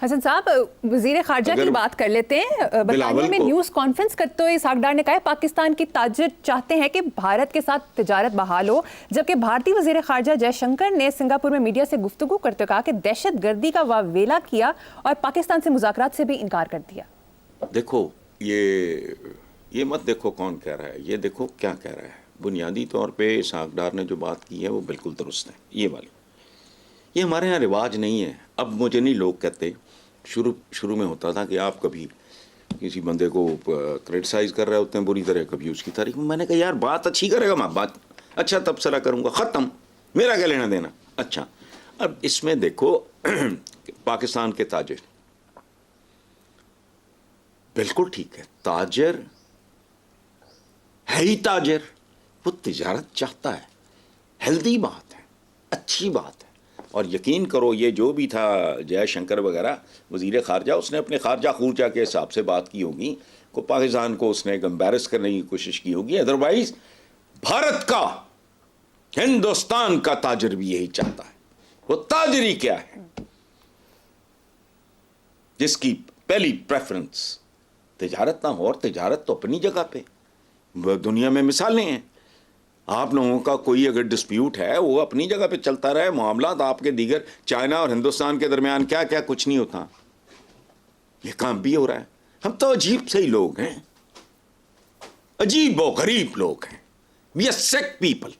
حسن صاحب وزیر خارجہ کی بات کر لیتے ہیں. برطانیہ میں نیوز کانفرنس کرتے ہوئے اسحاق ڈار نے کہا پاکستان کی تاجر چاہتے ہیں کہ بھارت کے ساتھ تجارت بحال ہو، جبکہ بھارتی وزیر خارجہ جے شنکر نے سنگاپور میں میڈیا سے گفتگو کرتے ہوئے کہا کہ دہشت گردی کا واویلا کیا اور پاکستان سے مذاکرات سے بھی انکار کر دیا. دیکھو یہ مت دیکھو کون کہہ رہا ہے، یہ دیکھو کیا کہہ رہا ہے. بنیادی طور پہ اسحاق ڈار نے جو بات کی ہے وہ بالکل درست ہے. یہ والی یہ ہمارے ہاں رواج نہیں ہے. اب مجھے نہیں لوگ کہتے، شروع میں ہوتا تھا کہ آپ کبھی کسی بندے کو کرٹیسائز کر رہے ہوتے ہیں بری طرح، کبھی اس کی تعریف. میں نے کہا یار بات اچھی کرے گا میں بات اچھا تبصرہ کروں گا، ختم، میرا کیا لینا دینا. اچھا اب اس میں دیکھو پاکستان کے تاجر بالکل ٹھیک ہے، تاجر ہے ہی تاجر، وہ تجارت چاہتا ہے، ہیلدی بات ہے، اچھی بات ہے. اور یقین کرو یہ جو بھی تھا جے شنکر وغیرہ وزیر خارجہ، اس نے اپنے خارجہ خورجہ کے حساب سے بات کی ہوگی، کو پاکستان کو اس نے ایک امبیرس کرنے کی کوشش کی ہوگی. ادروائز بھارت کا، ہندوستان کا تاجر بھی یہی چاہتا ہے. وہ تاجری کیا ہے جس کی پہلی پریفرنس تجارت نہ ہو، اور تجارت تو اپنی جگہ پہ دنیا میں مثالیں ہیں. آپ لوگوں کا کوئی اگر ڈسپیوٹ ہے وہ اپنی جگہ پہ چلتا رہے، معاملات آپ کے دیگر چائنا اور ہندوستان کے درمیان کیا کیا کچھ نہیں ہوتا. یہ کام بھی ہو رہا ہے. ہم تو عجیب سے ہی لوگ ہیں، عجیب و غریب لوگ ہیں. We are sick people.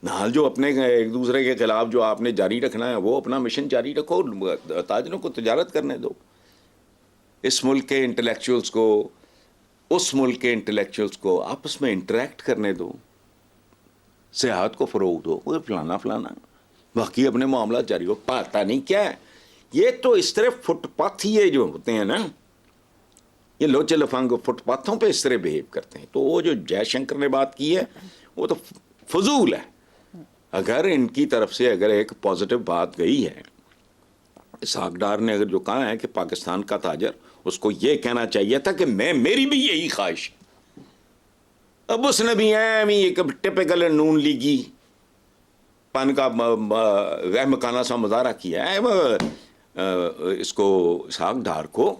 نال جو اپنے ایک دوسرے کے خلاف جو آپ نے جاری رکھنا ہے وہ اپنا مشن جاری رکھو، تاجروں کو تجارت کرنے دو. اس ملک کے انٹلیکچوئلز کو، اس ملک کے انٹلیکچوئلز کو آپس میں انٹریکٹ کرنے دو، سیاحت کو فروغ دو، وہ فلانا باقی اپنے معاملات جاری ہو. پاتا نہیں کیا ہے یہ تو اس طرح فٹ پاتھ ہی جو ہوتے ہیں نا، یہ لوچے لفنگ فٹ پاتھوں پہ اس طرح بہیو کرتے ہیں. تو وہ جو جے شنکر نے بات کی ہے وہ تو فضول ہے. اگر ان کی طرف سے اگر ایک پازیٹیو بات گئی ہے، اسحاق ڈار نے اگر جو کہا ہے کہ پاکستان کا تاجر، اس کو یہ کہنا چاہیے تھا کہ میری بھی یہی خواہش ہے. اب اس نے بھی ایک ٹپکل نون لیگی پن کا غہمکانہ سا مظاہرہ کیا ہے. اس کو اسحاق ڈار کو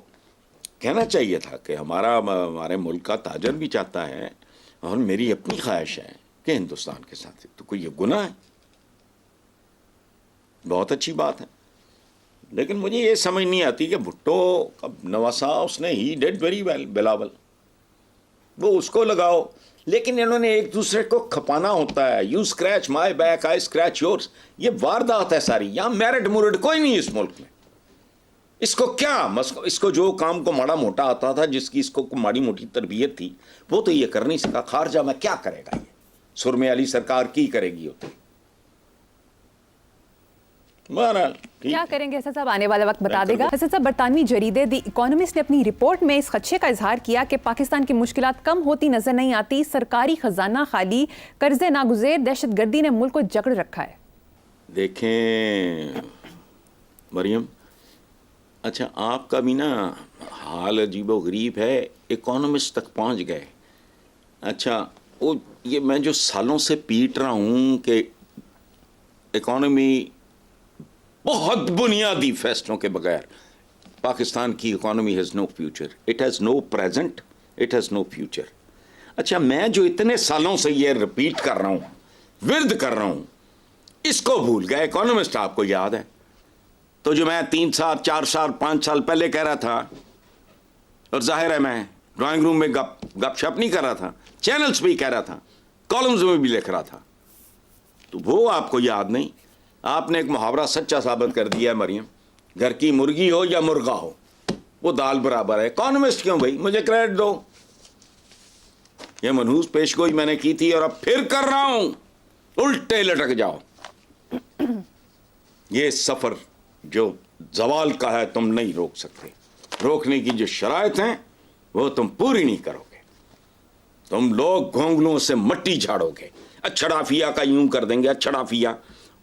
کہنا چاہیے تھا کہ ہمارے ملک کا تاجر بھی چاہتا ہے اور میری اپنی خواہش ہے کہ ہندوستان کے ساتھ. تو کوئی یہ گناہ ہے؟ بہت اچھی بات ہے. لیکن مجھے یہ سمجھ نہیں آتی کہ بھٹو نواسا اس نے ہی ڈیڈ ویری ویل، بلاول وہ اس کو لگاؤ، لیکن انہوں نے ایک دوسرے کو کھپانا ہوتا ہے. You scratch my back, I scratch yours. یہ واردات ہے ساری. یہاں میرٹ مورٹ کوئی نہیں اس ملک میں. اس کو کیا اس کو جو کام کو ماڑا موٹا آتا تھا، جس کی اس کو ماڑی موٹی تربیت تھی، وہ تو یہ کر نہیں سکا. خارجہ میں کیا کرے گا؟ یہ سرمے علی سرکار کی کرے گی ہوتی. کیا کریں گے حسن صاحب آنے والا وقت بتا دے گا. حسن صاحب برطانوی جریدے دی اکانومسٹ نے اپنی رپورٹ میں اس خدشے کا اظہار کیا کہ پاکستان کی مشکلات کم ہوتی نظر نہیں آتی، سرکاری خزانہ خالی، قرضے ناگزیر، دہشت گردی نے ملک کو جکڑ رکھا ہے. دیکھیں مریم، اچھا آپ کا بھی نا حال عجیب و غریب ہے. اکانومسٹ تک پہنچ گئے. اچھا وہ یہ میں جو سالوں سے پیٹ رہا ہوں کہ اکانومی بہت بنیادی فیصلوں کے بغیر پاکستان کی economy has no future, it has no present, it has no future. اچھا میں جو اتنے سالوں سے یہ رپیٹ کر رہا ہوں، ورد کر رہا ہوں، اس کو بھول گئے. اکانومسٹ آپ کو یاد ہے تو جو میں 3 سال 4 سال 5 سال پہلے کہہ رہا تھا، اور ظاہر ہے میں ڈرائنگ روم میں گپ شپ نہیں کر رہا تھا، چینلز بھی کہہ رہا تھا، کالمز میں بھی لکھ رہا تھا، تو وہ آپ کو یاد نہیں. آپ نے ایک محاورہ سچا ثابت کر دیا ہے مریم، گھر کی مرغی ہو یا مرغا ہو وہ دال برابر ہے. اکانومسٹ کیوں بھائی؟ مجھے کریڈٹ دو. یہ منحوس پیش گوئی میں نے کی تھی اور اب پھر کر رہا ہوں. الٹے لٹک جاؤ. یہ سفر جو زوال کا ہے تم نہیں روک سکتے. روکنے کی جو شرائط ہیں وہ تم پوری نہیں کرو گے. تم لوگ گھونگلوں سے مٹی جھاڑو گے. اچھڑافیہ کا یوں کر دیں گے. اچھڑافیہ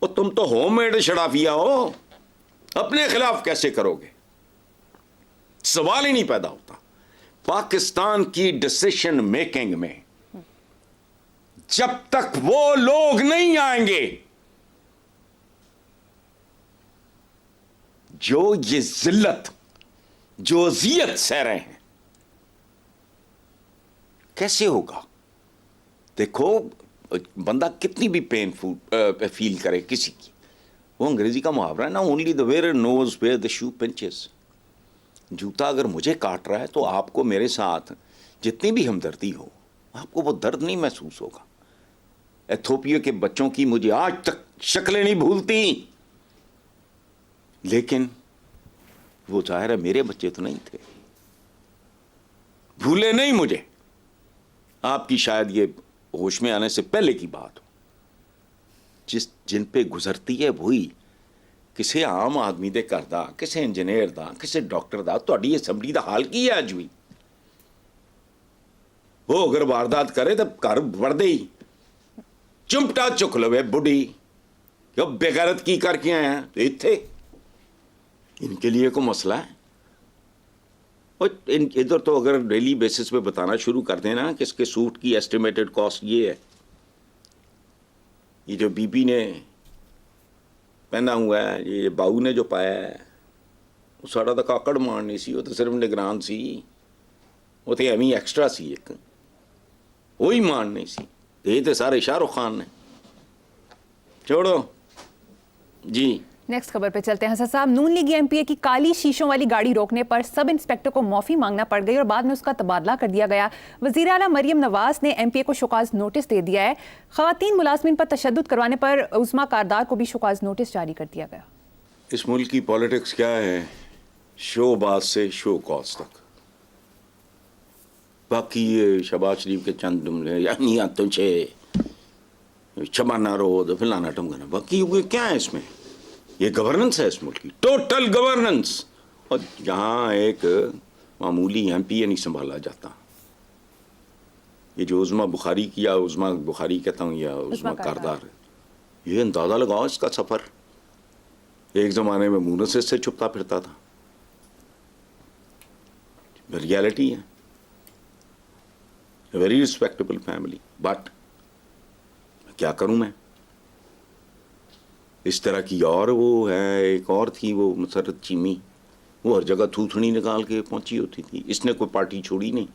وہ تم تو ہوم میڈ شڑافیہ ہو، اپنے خلاف کیسے کرو گے؟ سوال ہی نہیں پیدا ہوتا. پاکستان کی ڈسیشن میکنگ میں جب تک وہ لوگ نہیں آئیں گے جو یہ ذلت جو اذیت سہ رہے ہیں. کیسے ہوگا؟ دیکھو بندہ کتنی بھی پین فیل کرے کسی کی, وہ انگریزی کا محاورہ ہے نا, only the wearer knows where the shoe pinches. جوتا اگر مجھے کاٹ رہا ہے تو آپ کو میرے ساتھ جتنی بھی ہمدردی ہو, آپ کو وہ درد نہیں محسوس ہوگا. ایتھوپیا کے بچوں کی مجھے آج تک شکلیں نہیں بھولتی, لیکن وہ ظاہر ہے میرے بچے تو نہیں تھے, بھولے نہیں مجھے. آپ کی شاید یہ ہوش میں آنے سے پہلے کی بات ہو. جن پہ گزرتی ہے وہی کسے عام آدمی دے کردا, کسے انجینئر دا, کسے ڈاکٹر دا. تہاڈی اسمبلی دا حال کی ہے اج بھی؟ وہ اگر واردات کرے تو گھر وڑ دے ہی چمٹا چک لوے بڈھی کہ بغیرت کی کر کے آئے ہیں. تو اتھے ان کے لیے کوئی مسئلہ ہے؟ اور ادھر تو اگر ڈیلی بیسس پہ بتانا شروع کر دیں نا کہ اس کے سوٹ کی ایسٹیمیٹڈ کاسٹ یہ ہے, یہ جو بی بی نے پہنا ہوا ہے, یہ باؤ نے جو پایا ہے, وہ ساڑا تو کاکڑ مارنی سی, وہ تو صرف نگران سی, وہ تو ایویں ایکسٹرا سی, ایک وہی مارنی سی. یہ تو سارے شاہ رخ خان نے. چھوڑو جی. نیکسٹ خبر پہ چلتے ہیں. حسن صاحب, نون لیگی ایم پی اے کی کالی شیشوں والی گاڑی روکنے پر سب انسپیکٹر کو معافی مانگنا پڑ گئی اور بعد میں اس کا تبادلہ کر دیا گیا. وزیر اعلیٰ مریم نواز نے ایم پی اے کو شوکاز نوٹس دے دیا ہے. خواتین ملازمین پر تشدد کروانے پر عظمیٰ کاردار کو بھی شوکاز نوٹس جاری کر دیا گیا. اس ملک کی پالیٹکس کیا ہے؟ شو باز سے شو کاز تک. باقی یہ شہباز شریف کے چند جملے یعنی تجھے شبانہ رو فلانا ٹمکانا, باقی کیا ہے اس میں؟ یہ گورننس ہے اس ملک کی, ٹوٹل گورننس. اور جہاں ایک معمولی ایم پی اے نہیں سنبھالا جاتا. یہ جو عظمیٰ بخاری کیا, عظمیٰ بخاری کہتا ہوں یا عظمیٰ کاردار, یہ اندازہ لگاؤ اس کا سفر. ایک زمانے میں مونس سے چھپتا پھرتا تھا, ریالٹی ہے. ویری ریسپیکٹیبل فیملی, بٹ کیا کروں میں. اس طرح کی اور وہ ہے, ایک اور تھی وہ مسرت چیمی, وہ ہر جگہ تھوتھنی نکال کے پہنچی ہوتی تھی. اس نے کوئی پارٹی چھوڑی نہیں.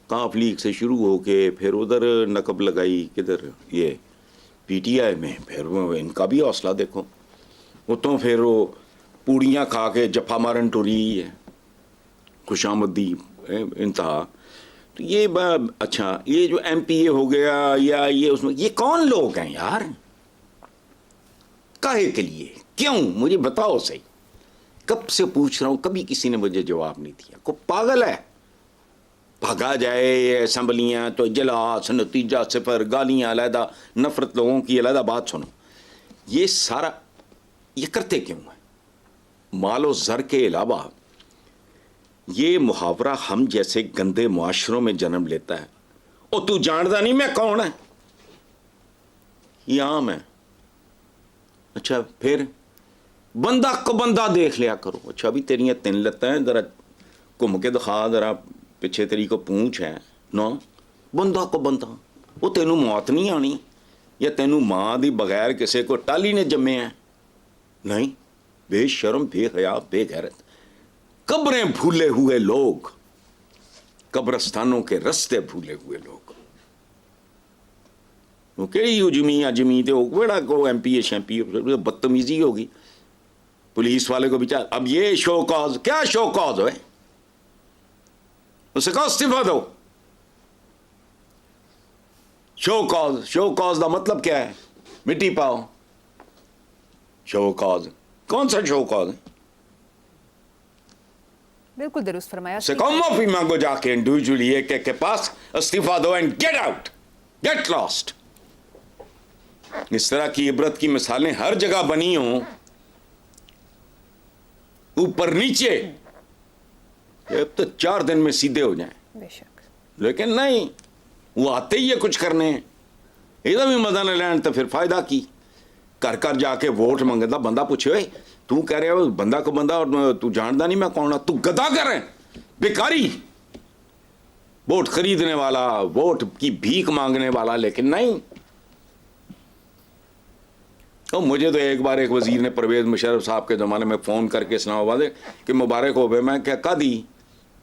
کاف لیگ سے شروع ہو کے پھر ادھر نقب لگائی کدھر یہ پی ٹی آئی میں, پھر ان کا بھی حوصلہ دیکھو. وہ تو پھر وہ پوڑیاں کھا کے جفا مارن ٹوری ہے, خوش آمدی انتہا. تو یہ اچھا, یہ جو ایم پی اے ہو گیا یا یہ اس میں, یہ کون لوگ ہیں یار؟ کاہے کے لیے, کیوں؟ مجھے بتاؤ صحیح. کب سے پوچھ رہا ہوں, کبھی کسی نے مجھے جواب نہیں دیا. کو پاگل ہے؟ بھگا جائے اسمبلیاں تو اجلاس, نتیجہ صفر, گالیاں علیحدہ, نفرت لوگوں کی علیحدہ. بات سنو, یہ سارا یہ کرتے کیوں ہیں؟ مال و زر کے علاوہ یہ محاورہ ہم جیسے گندے معاشروں میں جنم لیتا ہے. اور تو جانتا نہیں میں کون ہے, یہ عام ہے. اچھا پھر بندہ کو بندہ دیکھ لیا کرو. اچھا ابھی تیریاں 3 لتیں ہیں, ذرا گھوم کے دکھا, ذرا پیچھے تیری کو پونچھ ہے نو. بندہ کو بندہ, وہ تینوں موت نہیں آنی یا تینوں ماں دی بغیر کسے کو ٹالی نے جمے ہیں؟ نہیں. بے شرم, بے حیا, بے غیرت. قبریں بھولے ہوئے لوگ, قبرستانوں کے رستے بھولے ہوئے لوگ. وہ کہڑی جمی اجمی تے بڑا کو ایم پی اے شیمپی, بدتمیزی ہوگی پولیس والے کو بچار. اب یہ شو کاز, کیا شو کاز ہے؟ اسے کہو استعفیٰ دو. شو کاز, شو کاز کا مطلب کیا ہے؟ مٹی پاؤ. شو کاز کون سا شو کاز ہے؟ بالکل درست فرمایا. اسے کہو معافی مانگو جا کے انڈیویجولی ایک ایک کے پاس, استعفیٰ دو and get out, get lost. اس طرح کی عبرت کی مثالیں ہر جگہ بنی ہوں, اوپر نیچے, اب تو 4 دن میں سیدھے ہو جائیں. بے شک. لیکن نہیں, وہ آتے ہی ہے کچھ کرنے, ادھر بھی مزہ نہ لین تو پھر فائدہ کی. گھر گھر جا کے ووٹ منگتا بندہ پوچھے, تو کہہ رہے ہو بندہ کو بندہ اور تو جانتا نہیں میں کون, تو گدا کر ہے بیکاری, ووٹ خریدنے والا, ووٹ کی بھیک مانگنے والا. لیکن نہیں, اور مجھے تو ایک بار ایک وزیر نے پرویز مشرف صاحب کے زمانے میں فون کر کے اسلام آباد کہ مبارک ہوਵੇ ਮੈਂ ਕਿਹਾ ਕਾਦੀ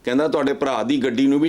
ਕਹਿੰਦਾ ਤੁਹਾਡੇ ਭਰਾ ਦੀ ਗੱਡੀ ਨੂੰ ਵੀ